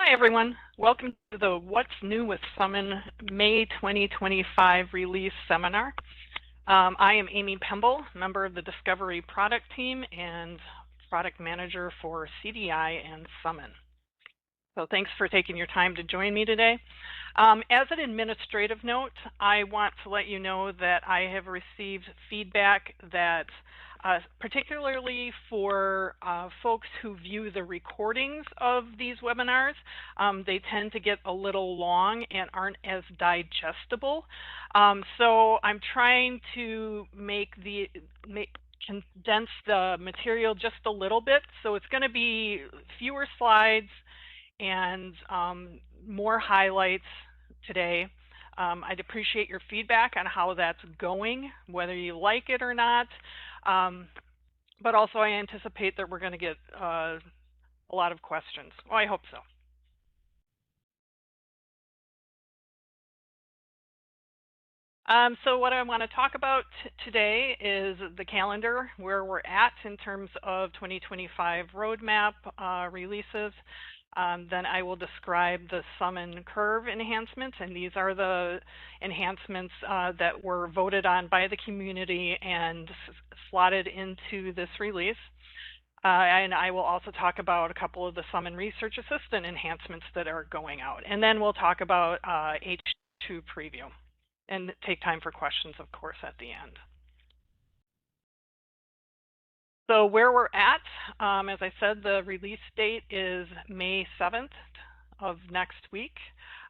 Hi, everyone. Welcome to the What's New with Summon May 2025 release seminar. I am Amy Pemble, member of the Discovery Product Team and Product Manager for CDI and Summon. So thanks for taking your time to join me today. As an administrative note, I want to let you know that I have received feedback that particularly for folks who view the recordings of these webinars, they tend to get a little long and aren't as digestible. So I'm trying to condense the material just a little bit. So it's going to be fewer slides and more highlights today. I'd appreciate your feedback on how that's going, whether you like it or not. But also I anticipate that we're going to get a lot of questions. Well, I hope so. So what I want to talk about today is the calendar, where we're at in terms of 2025 roadmap releases. Then I will describe the Summon Curve enhancements, and these are the enhancements that were voted on by the community and slotted into this release. And I will also talk about a couple of the Summon Research Assistant enhancements that are going out. And then we'll talk about H2 preview and take time for questions, of course, at the end. So where we're at, as I said, the release date is May 7th of next week.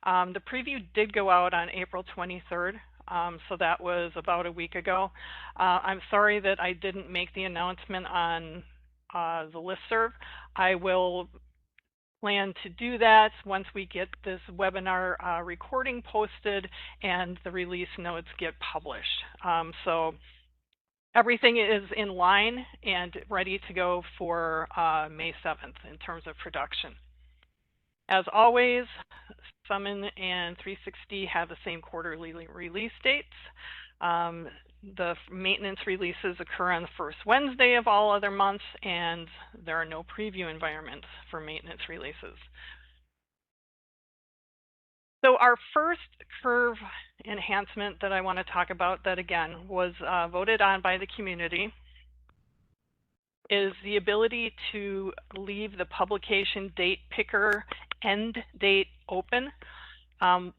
The preview did go out on April 23rd, so that was about a week ago. I'm sorry that I didn't make the announcement on the listserv. I will plan to do that once we get this webinar recording posted and the release notes get published. So everything is in line and ready to go for May 7th in terms of production. As always, Summon and 360 have the same quarterly release dates. The maintenance releases occur on the first Wednesday of all other months, and there are no preview environments for maintenance releases. So our first curve enhancement that I want to talk about that, again, was voted on by the community is the ability to leave the publication date picker end date open.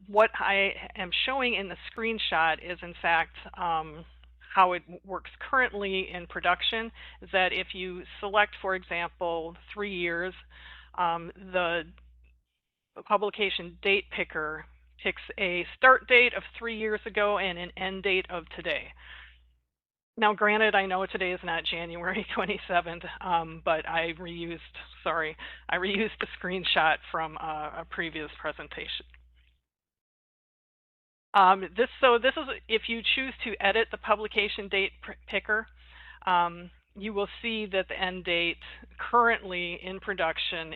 What I am showing in the screenshot is, in fact, how it works currently in production, is that if you select, for example, 3 years, the publication date picker picks a start date of 3 years ago and an end date of today. Now, granted, I know today is not January 27th, but I reused a screenshot from a previous presentation. This is if you choose to edit the publication date picker, you will see that the end date currently in production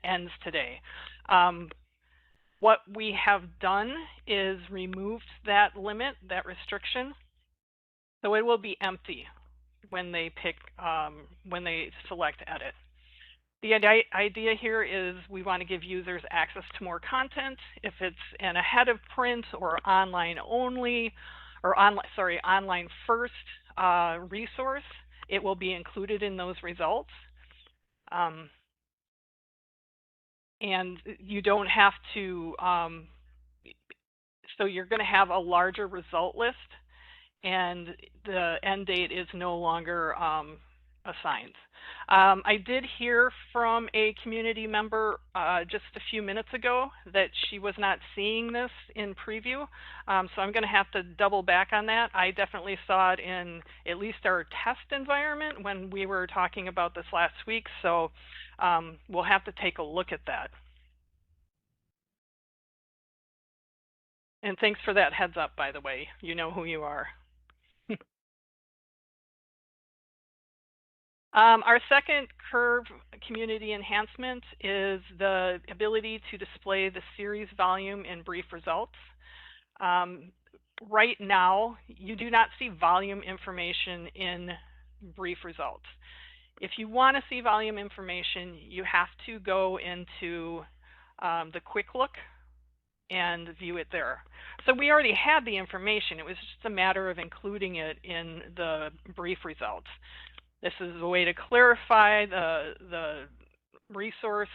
ends today. What we have done is removed that limit, that restriction, so it will be empty when they select edit. The idea here is we want to give users access to more content. If it's an ahead of print or online only, or online first resource, it will be included in those results. And you don't have to, so you're going to have a larger result list, and the end date is no longer assigned. I did hear from a community member just a few minutes ago that she was not seeing this in preview, so I'm going to have to double back on that. I definitely saw it in at least our test environment when we were talking about this last week, so we'll have to take a look at that. And thanks for that heads up, by the way. You know who you are. Our second curve community enhancement is the ability to display the series volume in brief results. Right now, you do not see volume information in brief results. If you want to see volume information, you have to go into the quick look and view it there. So we already had the information. It was just a matter of including it in the brief results. This is a way to clarify the resource,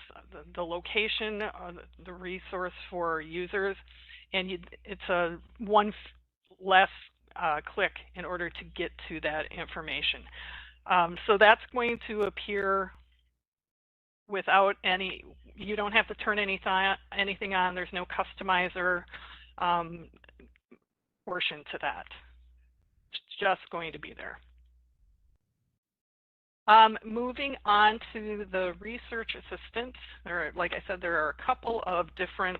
the location of the resource for users, and it's a one less click in order to get to that information. So that's going to appear without any, you don't have to turn anything on. There's no customizer portion to that. It's just going to be there. Moving on to the research assistant, like I said, there are a couple of different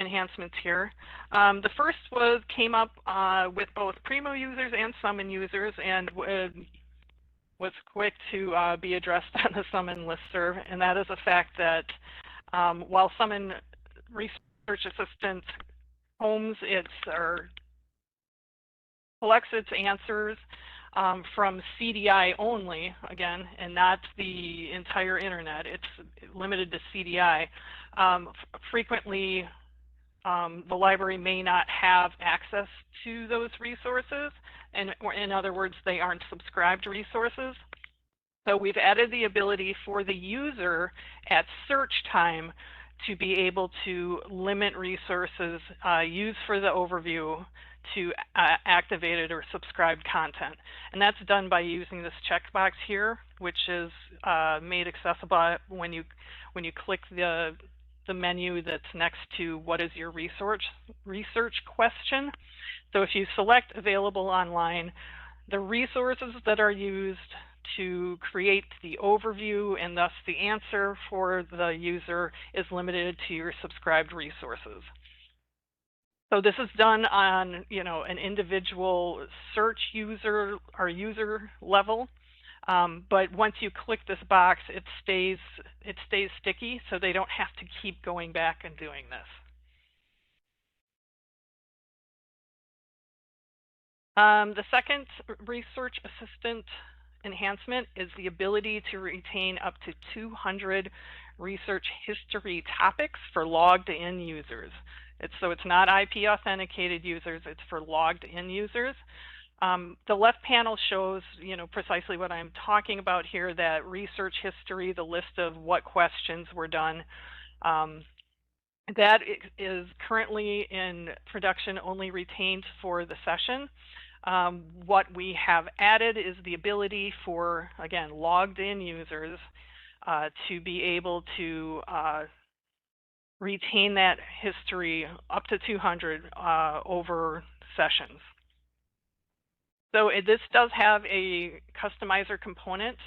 enhancements here. The first came up with both Primo users and Summon users, and was quick to be addressed on the Summon listserv, and that is the fact that while Summon Research Assistant homes or collects its answers from CDI only, again, and not the entire internet, it's limited to CDI, frequently the library may not have access to those resources, and in other words, they aren't subscribed resources. So we've added the ability for the user at search time to be able to limit resources used for the overview to activated or subscribed content. And that's done by using this checkbox here, which is made accessible when you click the menu that's next to what is your research question. So if you select available online, the resources that are used to create the overview and thus the answer for the user is limited to your subscribed resources. So this is done on, an individual search user or user level. But once you click this box, it stays sticky, so they don't have to keep going back and doing this. The second research assistant enhancement is the ability to retain up to 200 research history topics for logged in users. So it's not IP authenticated users, it's for logged in users. The left panel shows, precisely what I'm talking about here, that research history, the list of what questions were done. That is currently in production, only retained for the session. What we have added is the ability for, again, logged in users to be able to retain that history up to 200 over sessions. So this does have a customizer component.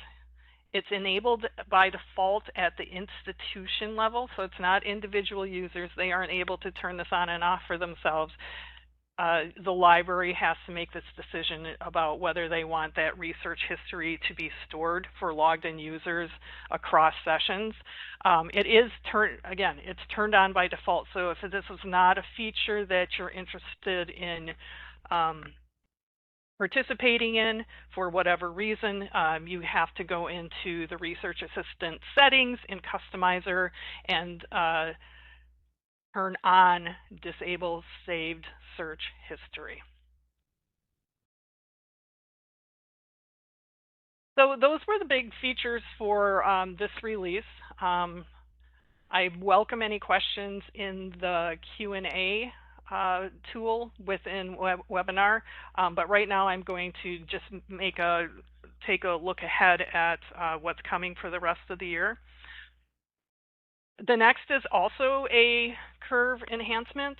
It's enabled by default at the institution level, so it's not individual users. They aren't able to turn this on and off for themselves. The library has to make this decision about whether they want that research history to be stored for logged in users across sessions. It is it's turned on by default. So if this is not a feature that you're interested in participating in for whatever reason, you have to go into the research assistant settings in Customizer and turn on disable saved search history. So those were the big features for this release. I welcome any questions in the Q&A tool within webinar, but right now I'm going to just take a look ahead at what's coming for the rest of the year. The next is also a curve enhancement.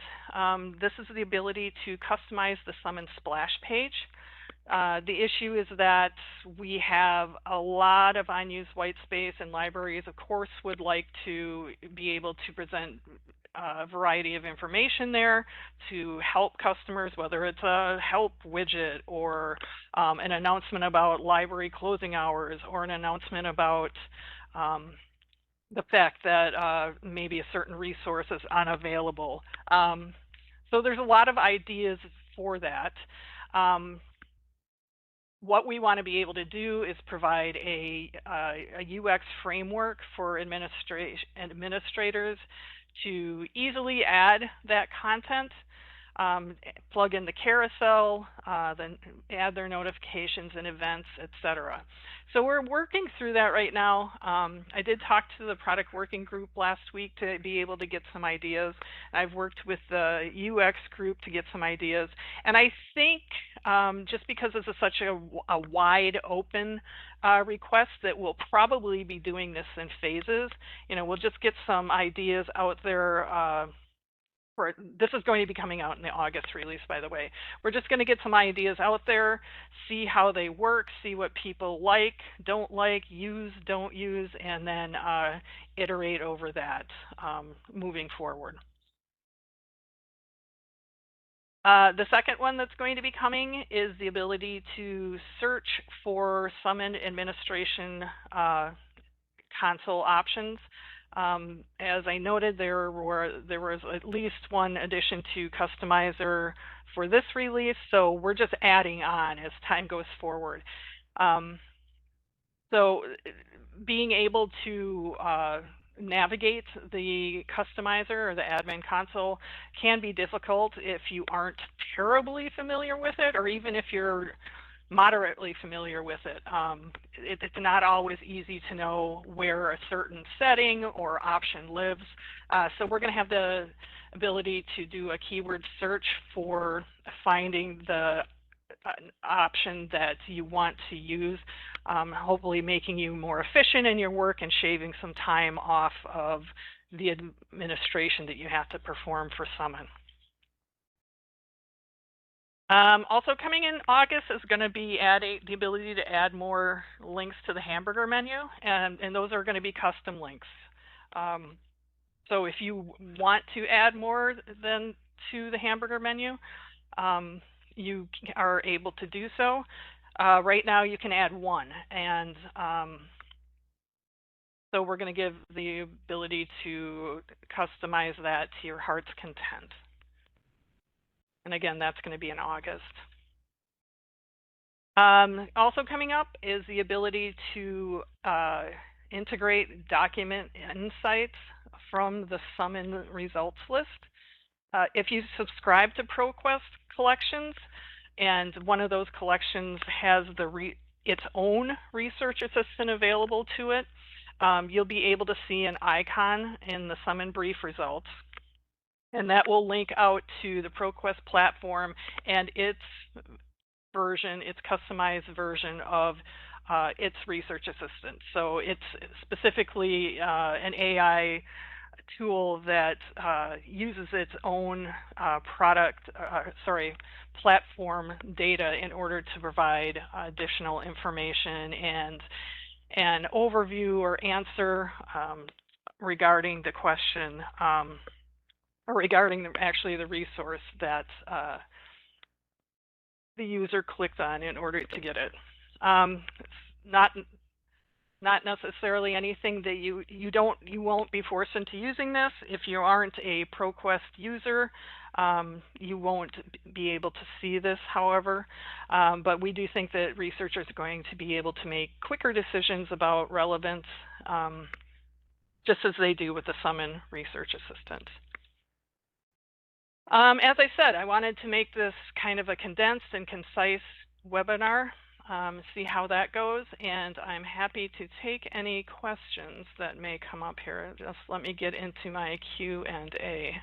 This is the ability to customize the Summon splash page. The issue is that we have a lot of unused white space, and libraries, of course, would like to be able to present a variety of information there to help customers, whether it's a help widget or an announcement about library closing hours or an announcement about the fact that maybe a certain resource is unavailable. So there's a lot of ideas for that. what we want to be able to do is provide a UX framework for administrators to easily add that content, plug in the carousel, then add their notifications and events, etc. So we're working through that right now. I did talk to the product working group last week to be able to get some ideas. I've worked with the UX group to get some ideas. And I think just because this is such a wide open request that we'll probably be doing this in phases. We'll just get some ideas out there. This is going to be coming out in the August release, by the way. We're just going to get some ideas out there, see how they work, see what people like, don't like, use, don't use, and then iterate over that moving forward. The second one that's going to be coming is the ability to search for Summon administration console options. As I noted, there was at least one addition to Customizer for this release, so we're just adding on as time goes forward. So being able to navigate the customizer or the admin console can be difficult if you aren't terribly familiar with it, or even if you're moderately familiar with it. It's not always easy to know where a certain setting or option lives. So we're going to have the ability to do a keyword search for finding the option that you want to use, hopefully making you more efficient in your work and shaving some time off of the administration that you have to perform for Summon. Also coming in August is going to be the ability to add more links to the hamburger menu, and those are going to be custom links. So if you want to add more than to the hamburger menu, you are able to do so. Right now you can add one, and so we're going to give the ability to customize that to your heart's content. And again, that's going to be in August. Also coming up is the ability to integrate document insights from the Summon results list. If you subscribe to ProQuest collections, and one of those collections has its own research assistant available to it, you'll be able to see an icon in the Summon brief results. And that will link out to the ProQuest platform and its customized version of its research assistant. So it's specifically an AI tool that uses its own platform data in order to provide additional information and an overview or answer regarding the question, or regarding actually the resource that the user clicked on in order to get it. It's not necessarily anything that you won't be forced into using this. If you aren't a ProQuest user, you won't be able to see this, however. But we do think that researchers are going to be able to make quicker decisions about relevance, just as they do with the Summon Research Assistant. As I said, I wanted to make this kind of a condensed and concise webinar, see how that goes, and I'm happy to take any questions that may come up here. Just let me get into my Q&A.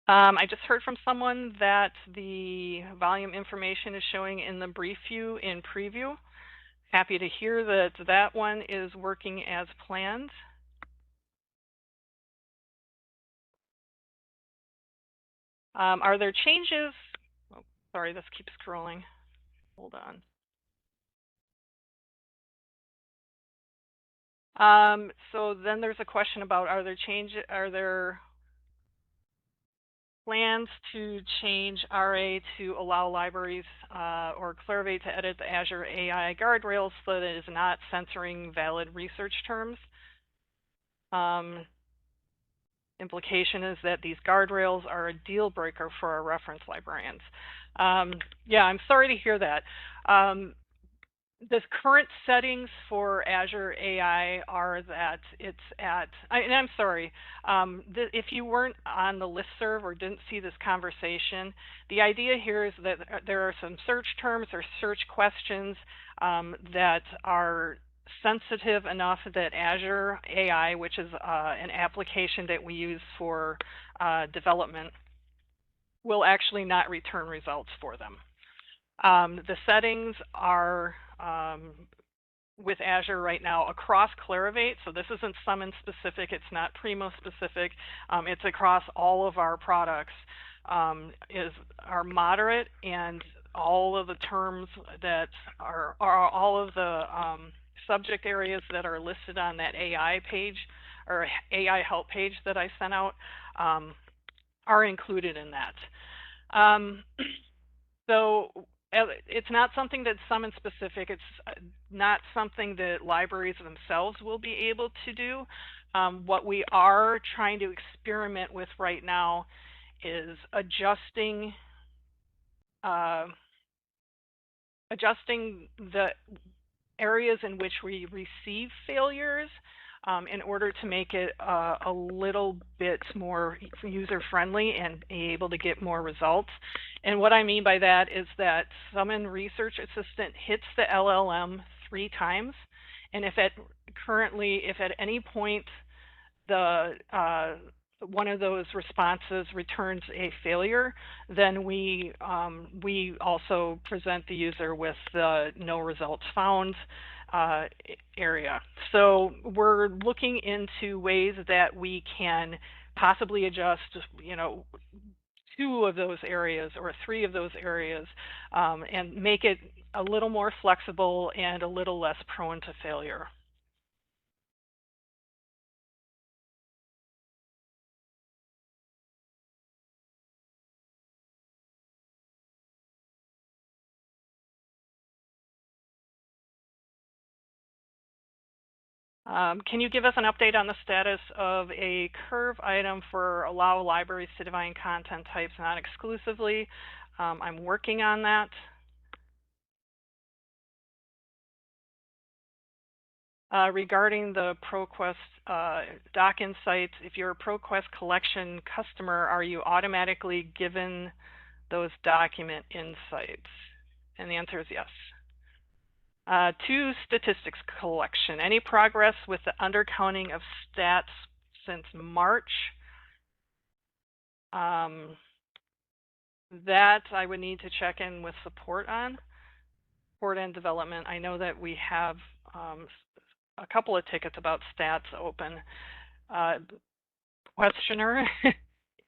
I just heard from someone that the volume information is showing in the brief view in preview. Happy to hear that that one is working as planned. Are there changes? Oh, sorry, this keeps scrolling. Hold on. So then there's a question about, are there plans to change RA to allow libraries or Clarivate to edit the Azure AI guardrails so that it is not censoring valid research terms. Implication is that these guardrails are a deal breaker for our reference librarians. Yeah, I'm sorry to hear that. The current settings for Azure AI are that it's at, and I'm sorry, if you weren't on the listserv or didn't see this conversation, the idea here is that there are some search terms or search questions that are sensitive enough that Azure AI, which is an application that we use for development, will actually not return results for them. The settings are with Azure right now across Clarivate, so this isn't Summon specific, it's not Primo specific, it's across all of our products, are moderate, and all of the terms that are all of the subject areas that are listed on that AI page or AI help page that I sent out are included in that. So it's not something that's Summon specific. It's not something that libraries themselves will be able to do. What we are trying to experiment with right now is adjusting the areas in which we receive failures in order to make it a little bit more user-friendly and be able to get more results. And what I mean by that is that Summon Research Assistant hits the LLM 3 times, and if at any point the one of those responses returns a failure, then we also present the user with the no results found area. So we're looking into ways that we can possibly adjust, 2 of those areas or 3 of those areas and make it a little more flexible and a little less prone to failure. Can you give us an update on the status of a curve item for allow libraries to define content types not exclusively? I'm working on that. Regarding the ProQuest Doc Insights, if you're a ProQuest collection customer, are you automatically given those document insights? And the answer is yes. 2, statistics collection. Any progress with the undercounting of stats since March? That I would need to check in with support on. Support and development. I know that we have a couple of tickets about stats open. Questioner, if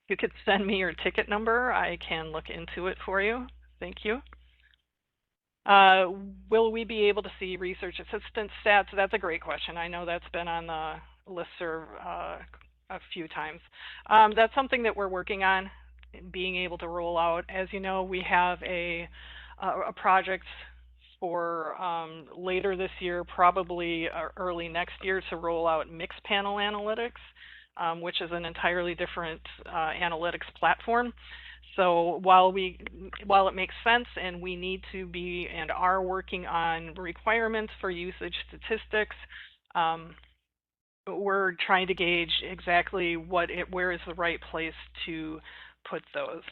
you could send me your ticket number, I can look into it for you. Thank you. Will we be able to see research assistant stats? That's a great question. I know that's been on the listserv a few times. That's something that we're working on, being able to roll out. As you know, we have a project for later this year, probably early next year, to roll out mixed panel analytics, which is an entirely different analytics platform. So while it makes sense and we need to be and are working on requirements for usage statistics, we're trying to gauge exactly where is the right place to put those.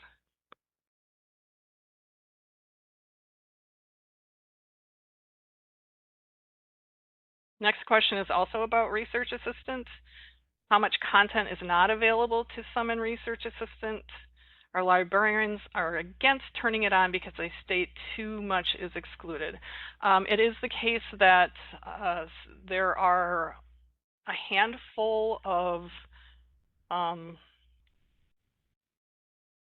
Next question is also about research assistants. How much content is not available to Summon Research Assistant? Our librarians are against turning it on because they state too much is excluded. It is the case that there are a handful of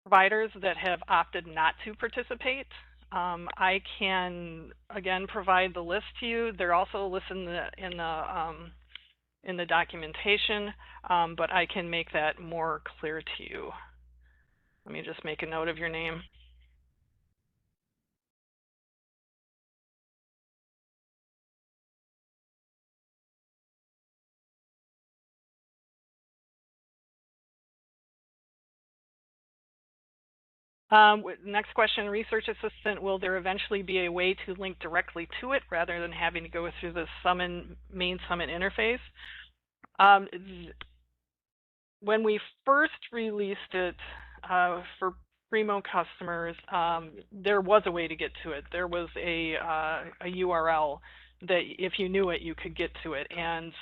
providers that have opted not to participate. I can again provide the list to you. They're also listed in the documentation, but I can make that more clear to you. Let me just make a note of your name. Next question, research assistant, will there eventually be a way to link directly to it rather than having to go through the main Summit interface? When we first released it for Primo customers, there was a way to get to it. There was a URL that if you knew it, you could get to it, and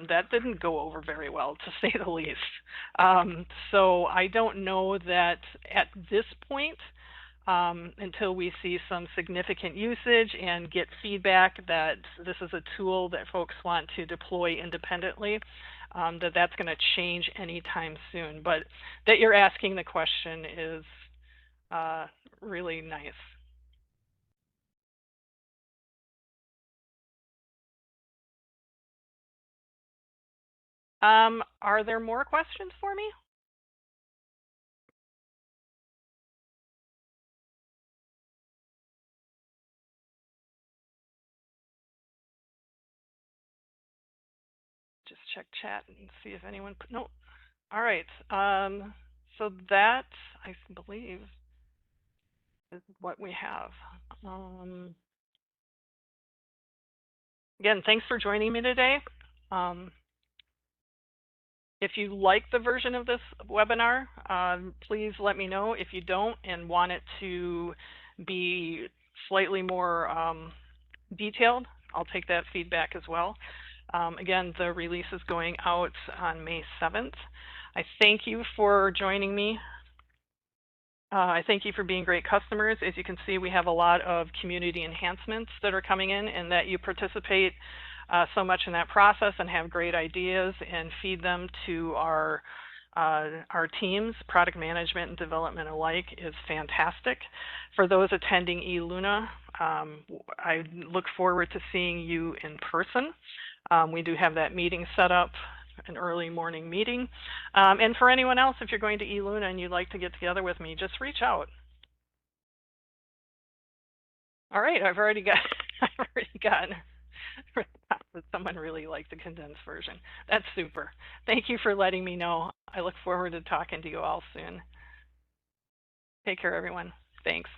that didn't go over very well, to say the least. So I don't know that at this point, until we see some significant usage and get feedback that this is a tool that folks want to deploy independently, that's going to change anytime soon. But that you're asking the question is really nice. Are there more questions for me? Just check chat and see if anyone, no. All right. So that, I believe, is what we have. Again, thanks for joining me today. If you like the version of this webinar, please let me know. If you don't and want it to be slightly more detailed, I'll take that feedback as well. Again, the release is going out on May 7th. I thank you for joining me. I thank you for being great customers. As you can see, we have a lot of community enhancements that are coming in, and that you participate so much in that process and have great ideas and feed them to our teams, product management and development alike, is fantastic. For those attending eLuna, I look forward to seeing you in person. We do have that meeting set up, an early morning meeting. And for anyone else, if you're going to eLuna and you'd like to get together with me, just reach out. All right, I've already gotten that someone really liked the condensed version. That's super. Thank you for letting me know. I look forward to talking to you all soon. Take care, everyone. Thanks.